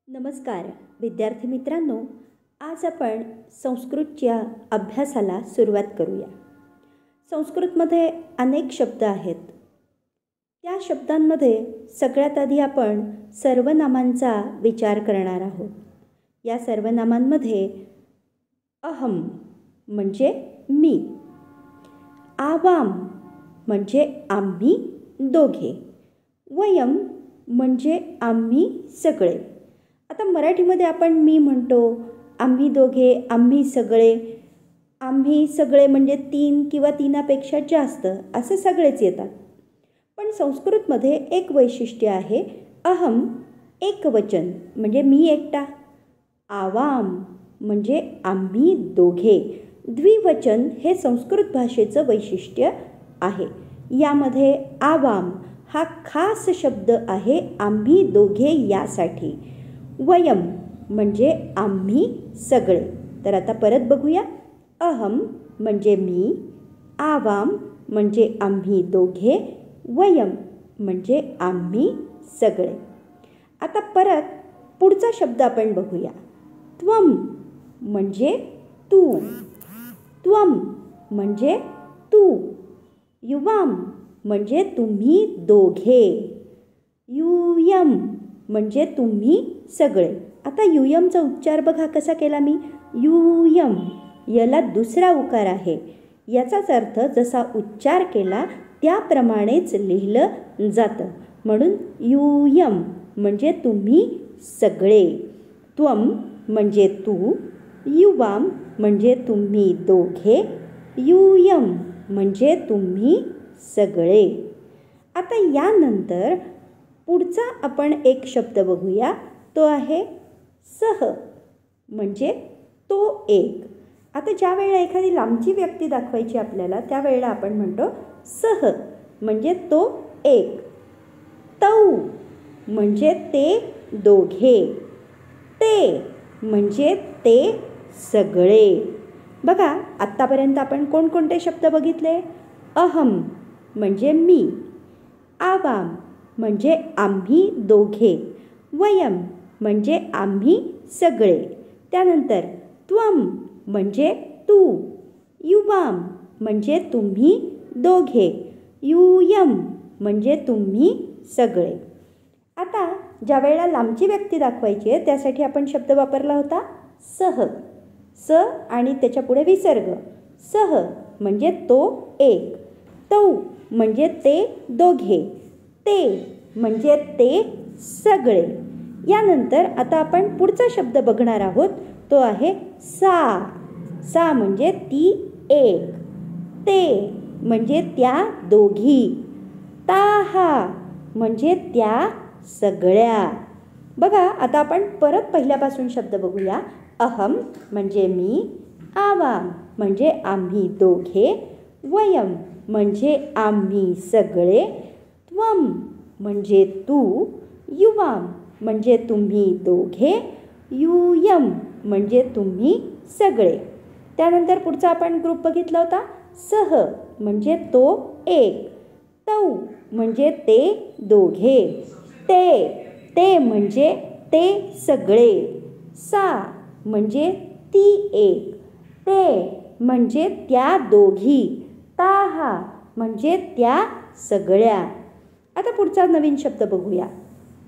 नमस्कार विद्यार्थी मित्रांनो, आज आपण संस्कृतच्या अभ्यासाला सुरुवात करूया. संस्कृतमध्ये अनेक शब्द आहेत. त्या शब्दांमध्ये सगळ्यात आधी आपण सर्वनामांचा विचार करणार आहोत. या सर्वनामांमध्ये अहम म्हणजे मी, आवाम म्हणजे आम्ही दोघे, वयम म्हणजे आम्ही सगळे. आता मराठीमध्ये आपण मी म्हणतो, आम्ही दोघे, आम्ही सगळे म्हणजे 3 किंवा 3पेक्षा जास्त असे सगळेच येतात. पण संस्कृतमध्ये एक वैशिष्ट्य आहे. अहम एकवचन म्हणजे मी एकटा, आवाम म्हणजे आम्ही दोघे द्विवचन हे संस्कृत भाषेचं वैशिष्ट्य आहे. यामध्ये आवाम हा खास शब्द आहे आम्ही दोघे यासाठी. वयम म्हणजे आम्ही सगळे. तर आता परत बघूया. अहम म्हणजे मी, आवाम म्हणजे आम्ही दोघे, वयम म्हणजे आम्ही सगळे. आता परत पुढचा शब्द आपण बघूया. त्वम म्हणजे तू, त्वम म्हणजे तू. युवाम म्हणजे तुम्ही दोघे, यूयम म्हणजे तुम्ही सगळे. आता युयमचा उच्चार बघा कसा केला मी. यूयम, याला दुसरा उकार आहे. याचाच अर्थ जसा उच्चार केला त्याप्रमाणेच लिहिलं जातं. म्हणून यूयम म्हणजे तुम्ही सगळे, त्वम म्हणजे तू, युवाम म्हणजे तुम्ही दोघे, यूयम म्हणजे तुम्ही सगळे. आता यानंतर पुढचा आपण एक शब्द बघूया. तो आहे सह म्हणजे तो एक. आता ज्या वेळेला एखादी लांबची व्यक्ती दाखवायची आपल्याला त्यावेळेला आपण म्हणतो सह म्हणजे तो एक, तौ म्हणजे ते दोघे, ते म्हणजे ते सगळे. बघा आत्तापर्यंत आपण कोणकोणते शब्द बघितले. अहम म्हणजे मी, आवाम म्हणजे आम्ही दोघे, वयम म्हणजे आम्ही सगळे. त्यानंतर त्वम म्हणजे तू, युवाम म्हणजे तुम्ही दोघे, यूयम म्हणजे तुम्ही सगळे. आता ज्या वेळेला लांबची व्यक्ती दाखवायची आहे त्यासाठी आपण शब्द वापरला होता सह. स आणि त्याच्यापुढे विसर्ग. सह म्हणजे तो एक, तौ म्हणजे ते दोघे, ते म्हणजे ते सगळे. यानंतर आता आपण पुढचा शब्द बघणार आहोत. तो आहे सा. सा म्हणजे ती एक, ते म्हणजे त्या दोघी, ताहा म्हणजे त्या सगळ्या. बघा आता आपण परत पहिल्यापासून शब्द बघूया. अहम म्हणजे मी, आवाम म्हणजे आम्ही दोघे, वयम म्हणजे आम्ही सगळे, त्वम म्हणजे तू, युवाम म्हणजे तुम्ही दोघे, यूयम म्हणजे तुम्ही सगळे. त्यानंतर पुढचा आपण ग्रुप बघितला होता. सह म्हणजे तो एक, तौ म्हणजे ते दोघे, ते म्हणजे ते सगळे, सा म्हणजे ती एक, ते म्हणजे त्या दोघी, ताहा म्हणजे त्या सगळ्या. आता पुढचा नवीन शब्द बघूया.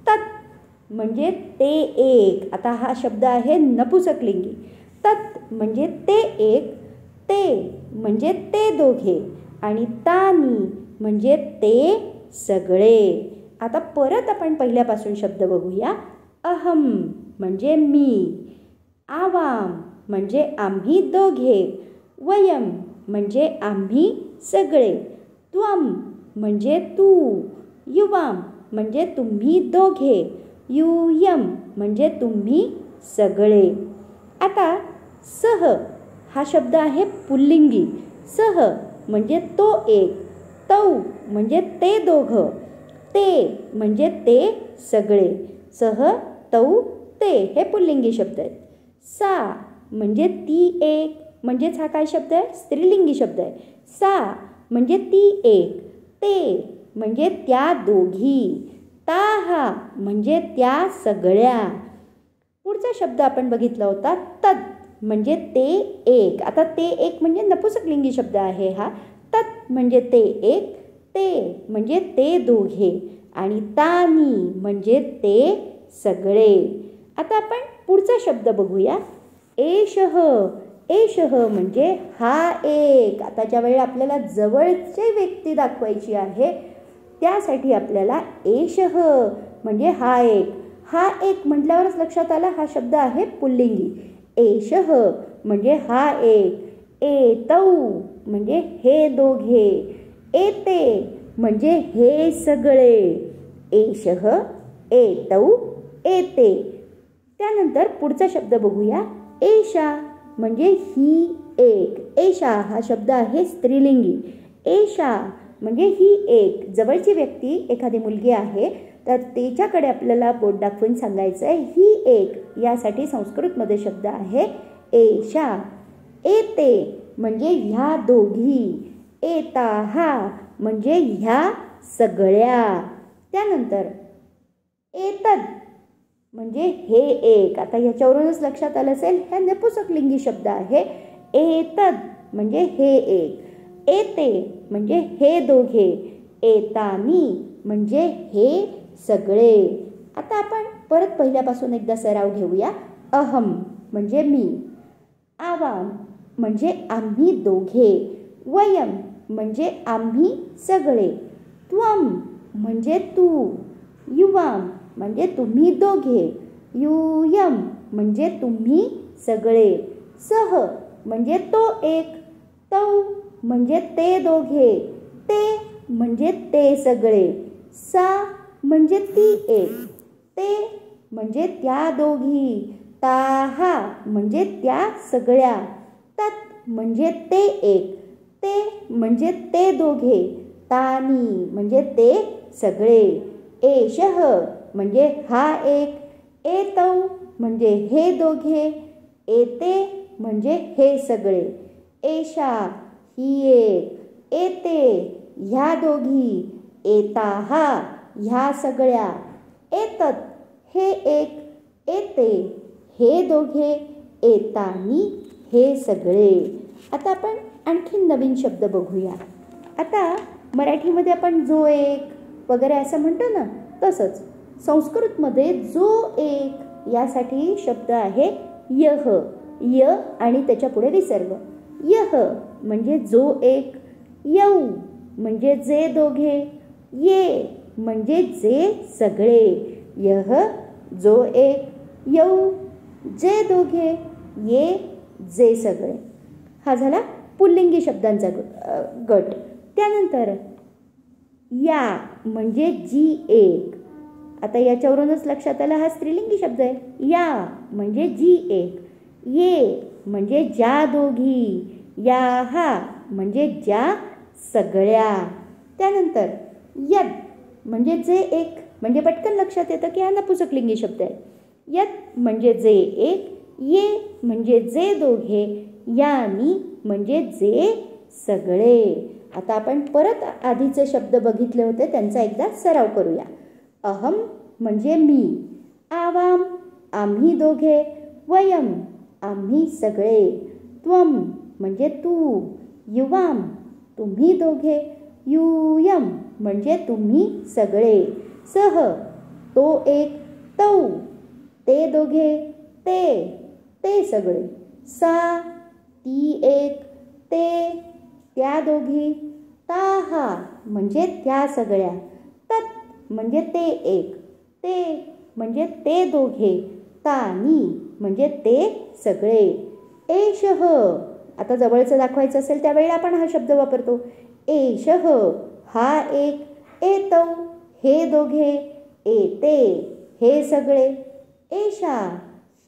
तत् म्हणजे ते एक. आता हा शब्द आहे नपुंसकलिंगी. तत् म्हणजे ते एक, ते म्हणजे ते दोघे आणि तानी म्हणजे ते सगळे. आता परत आपण पहिल्यापासून शब्द बघूया. अहम म्हणजे मी, आवाम म्हणजे आम्ही दोघे, वयम म्हणजे आम्ही सगळे, त्वम म्हणजे तू, युवाम म्हणजे तुम्ही दोघे, यूयम म्हणजे तुम्ही सगळे. आता सह हा शब्द आहे पुल्लिंगी. सह म्हणजे तो एक, तौ म्हणजे ते दोघं, ते म्हणजे ते सगळे, सह, तौ, ते हे पुल्लिंगी शब्द आहेत. सा म्हणजे ती एक म्हणजेच हा काय शब्द आहे, स्त्रीलिंगी शब्द आहे. सा म्हणजे ती एक, ते म्हणजे त्या दोघी, ताहा म्हणजे त्या सगळ्या. पुढचा शब्द आपण बघितला होता तद, म्हणजे ते एक. आता ते एक म्हणजे नपुसकलिंगी शब्द आहे हा. तद म्हणजे ते एक, ते म्हणजे ते दोघे, आणि तानी म्हणजे ते सगळे. आता आपण पुढचा शब्द बघूया. एषः. एषः म्हणजे हा एक. आता ज्या वेळेला आपल्याला जवळची व्यक्ती दाखवायची आहे त्यासाठी आपल्याला एषः म्हणजे हा एक. हा एक म्हटल्यावरच लक्षात आला हा शब्द आहे पुल्लिंगी. एषः म्हणजे हा एक. एतौ म्हणजे हे दोघे. एते म्हणजे हे सगळे. एषः, एतौ, एते. त्यानंतर पुढचा शब्द बघूया. एषा म्हणजे ही एक. एषा हा शब्द आहे स्त्रीलिंगी. एषा म्हणजे ही एक. जवळची व्यक्ती एखादी मुलगी आहे तर तिच्याकडे आपल्याला बोट दाखवून सांगायचं आहे ही एक. यासाठी संस्कृतमध्ये शब्द आहे एषा. एते म्हणजे ह्या दोघी. एताहा म्हणजे ह्या सगळ्या. त्यानंतर एतद म्हणजे हे एक. आता ह्याच्यावरूनच लक्षात आलं असेल हा नपुसकलिंगी शब्द आहे. एतद म्हणजे हे एक. एते म्हणजे हे दोघे. एतानी म्हणजे हे सगळे. आता आपण परत पहिल्यापासून एकदा सराव घेऊया. अहम म्हणजे मी. आवाम म्हणजे आम्ही दोघे. वयम म्हणजे आम्ही सगळे. त्वम म्हणजे तू. युवाम म्हणजे तुम्ही दोघे. यूयम म्हणजे तुम्ही सगळे. सह म्हणजे तो एक. तौ म्हणजे ते दोघे. ते म्हणजे ते सगळे. सा म्हणजे ती एक. ते म्हणजे त्या दोघी. ताहा म्हणजे त्या सगळ्या. तत् म्हणजे ते एक. ते म्हणजे ते दोघे. तानी म्हणजे ते सगळे. एषः म्हणजे हा एक. एतौ म्हणजे हे दोघे. एते म्हणजे हे सगळे. एषा ही एक. एते ह्या दोघी. एताहा ह्या सगळ्या. एतत् हे एक. एते हे दोघे. एतानी हे सगळे. आता आपण आणखी नवीन शब्द बघूया. आता मराठीमध्ये आपण जो एक वगैरे असं म्हणतो ना, तसंच संस्कृतमध्ये जो एक यासाठी शब्द आहे यह. य आणि त्याच्या पुढे विसर्ग. यह म्हणजे जो एक. यौ म्हणजे जे दोघे. ये म्हणजे जे सगळे. यह जो एक. यौ जे दोघे. ये जे सगळे. हा झाला पुल्लिंगी शब्दांचा गट. त्यानंतर या म्हणजे जी एक. आता याच्यावरूनच लक्षात आलं हा स्त्रीलिंगी शब्द आहे. या म्हणजे जी एक. ये म्हणजे ज्या दोघी. या हा म्हणजे ज्या सगळ्या. त्यानंतर यद म्हणजे जे एक. म्हणजे पटकन लक्षात येतं की हा नपुसकलिंगी शब्द आहे. यद म्हणजे जे एक. ये म्हणजे जे दोघे. यानी म्हणजे जे सगळे. आता आपण परत आधीचे शब्द बघितले होते त्यांचा एकदा सराव करूया. अहम म्हणजे मी. आवाम आम्ही दोघे. वयम आम्ही सगळे. त्वम म्हणजे तू. युवाम तुम्ही दोघे. यूयम म्हणजे तुम्ही सगळे. सह तो एक. तौ ते दोघे. ते सगळे. सा ती एक. ते त्या दोघी. ताहा म्हणजे त्या सगळ्या. तत् म्हणजे ते एक. ते म्हणजे ते दोघे. तानी म्हणजे ते सगळे. एषः आता जवळचं दाखवायचं असेल त्यावेळेला आपण हा शब्द वापरतो. एषः हा एक. एतौ हे दोघे. एते हे सगळे. एषा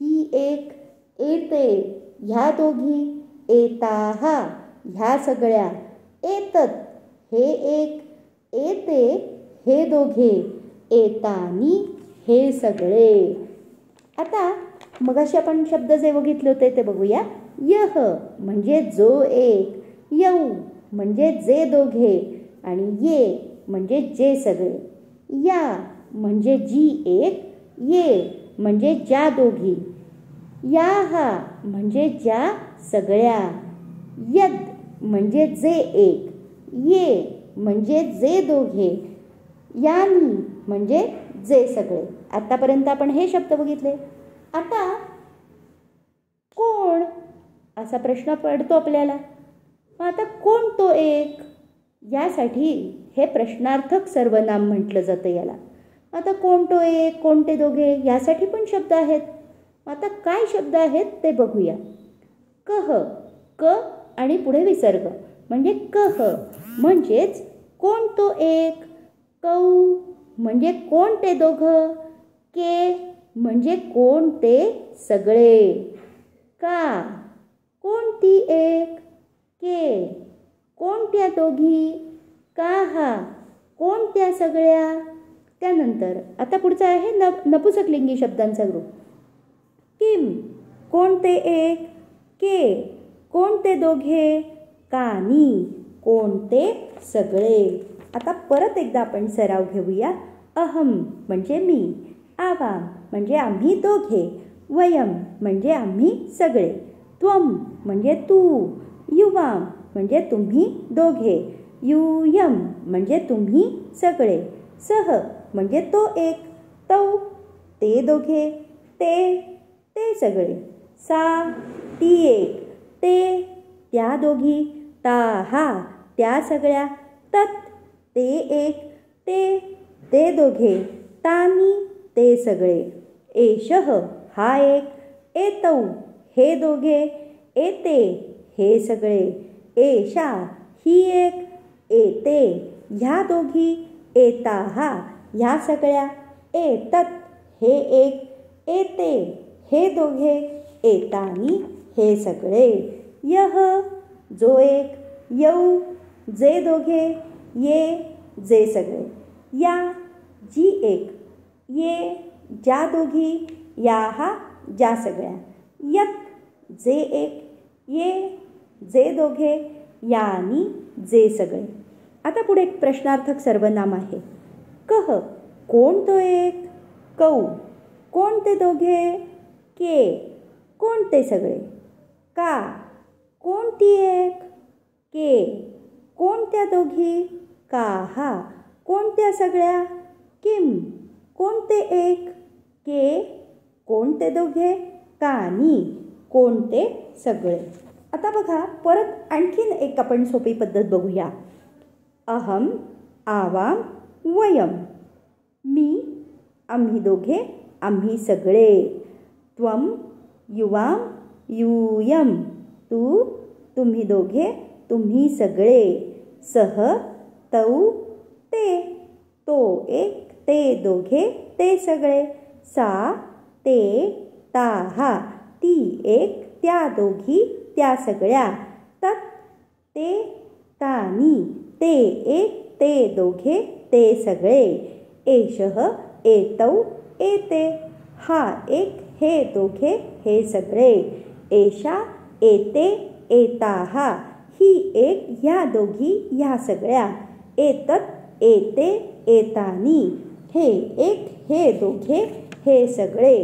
ही एक. एते ह्या दोघी. एताहा ह्या सगळ्या. एतत् हे एक. एते हे दोघे. एतानी हे सगळे. आता मगाशी आपण शब्द जे बघितले होते ते बघूया. यह म्हणजे जो एक. यौ म्हणजे जे दोघे. आणि ये म्हणजे जे सगळे. या म्हणजे जी एक. ये म्हणजे ज्या दोघी. याः म्हणजे ज्या सगळ्या, यद म्हणजे जे एक, ये म्हणजे जे दोघे, यानी म्हणजे जे सगळे. आतापर्यंत आपण हे शब्द बघितले. आता कोण असा प्रश्न पडतो आपल्याला. मग आता कोण तो एक, यासाठी हे प्रश्नार्थक सर्वनाम म्हटलं जातं याला. आता कोण तो एक, कोणते दोघे, यासाठी पण शब्द आहेत. आता काय शब्द आहेत ते बघूया. कह, क आणि पुढे विसर्ग म्हणजे कह म्हणजेच कोण तो एक, कौ म्हणजे कोण ते दोघं, के म्हणजे कोण ते सगळे, का कोणती एक, के कोणत्या दोघी, काहा कोणत्या सगळ्या. त्यानंतर आता पुढचा आहे नपुसकलिंगी शब्दांचा ग्रुप. किम कोणते एक, के कोणते दोघे, कानी कोणते सगळे. आता परत एकदा आपण सराव घेऊया. अहम म्हणजे मी, आवाम म्हणजे आम्ही दोघे, वयम म्हणजे आम्ही सगळे, त्वम म्हणजे तू, युवाम म्हणजे तुम्ही दोघे, यूयम म्हणजे तुम्ही सगळे, सह म्हणजे तो एक, तौ ते दोघे, ते सगळे, सा ती एक, ते त्या दोघी, ताहा त्या सगळ्या, तत् ते एक, ते दोघे, तानी ते सगळे, एषः हा एक, एतौ हे दोघे, एते हे सगळे, एषा ही एक, एते ह्या दोघी, एताहा ह्या सगळ्या, एतत् हे एक, एते हे दोघे, एतानी हे सगळे, यह जो एक, यौ जे दोघे, ये जे सगळे, या जी एक, ये ज्या दोघी, याहा ज्या सगळ्या, यत जे एक, ये जे दोघे, यानी जे सगळे. आता पुढे एक प्रश्नार्थक सर्वनाम आहे. कह कोण तो एक, कौ कोणते दोघे, के कोणते सगळे, का कोणती एक, के कोणत्या दोघी, काहा कोणत्या सगळ्या, किम कोणते एक, के कोणते दोघे, कानी कोणते सगळे. आता बघा परत आणखीन एक आपण सोपी पद्धत बघूया. अहम, आवाम, वयम, मी, आम्ही दोघे, आम्ही सगळे, त्वम, युवाम, यूयम, तू, तुम्ही दोघे, तुम्ही सगळे, सह, तौ, ते, तो एक, ते दोघे, ते सगळे, सा, ते, ताहा, ती एक, त्या दोघी, त्या सगळ्या, तत्, ते, तानी, ते एक, ते दोघे, ते सगळे, एषः, एतौ, एते, हा एक, हे दोघे, हे सगळे, एषा, एते, एताहा, ही एक, ह्या दोघी, ह्या सगळ्या, एतत्, एते, एतानी, हे एक, हे दोघे, हे सगळे,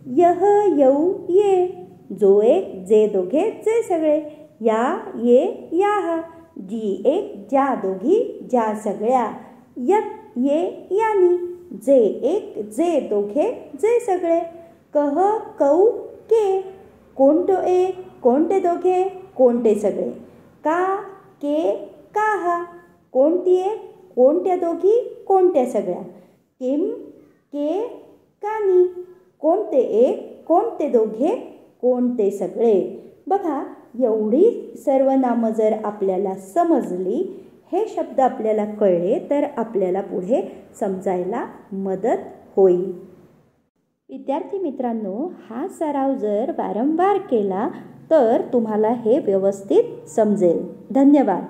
यह, यौ, ये जो एक, जे दोघे, जे सगळे, या, ये, याहा जी एक, ज्या दोघी, ज्या सगळ्या, यत, ये, यानी जे एक, जे दोघे, जे सगळे, कह, कौ, के कोणतो एक, कोणते दोघे, कोणते सगळे, का, के, काहा कोणती एक, कोणत्या दोघी, कोणत्या सगळ्या, किम, के, कानी कोणते एक, कोणते दोघे, कोणते सगळे. बघा एवढी सर्वनामं जर आपल्याला समजली, हे शब्द आपल्याला कळले तर आपल्याला पुढे समजायला मदत होईल. विद्यार्थी मित्रांनो, हा सराव जर वारंवार केला तर तुम्हाला हे व्यवस्थित समजेल. धन्यवाद.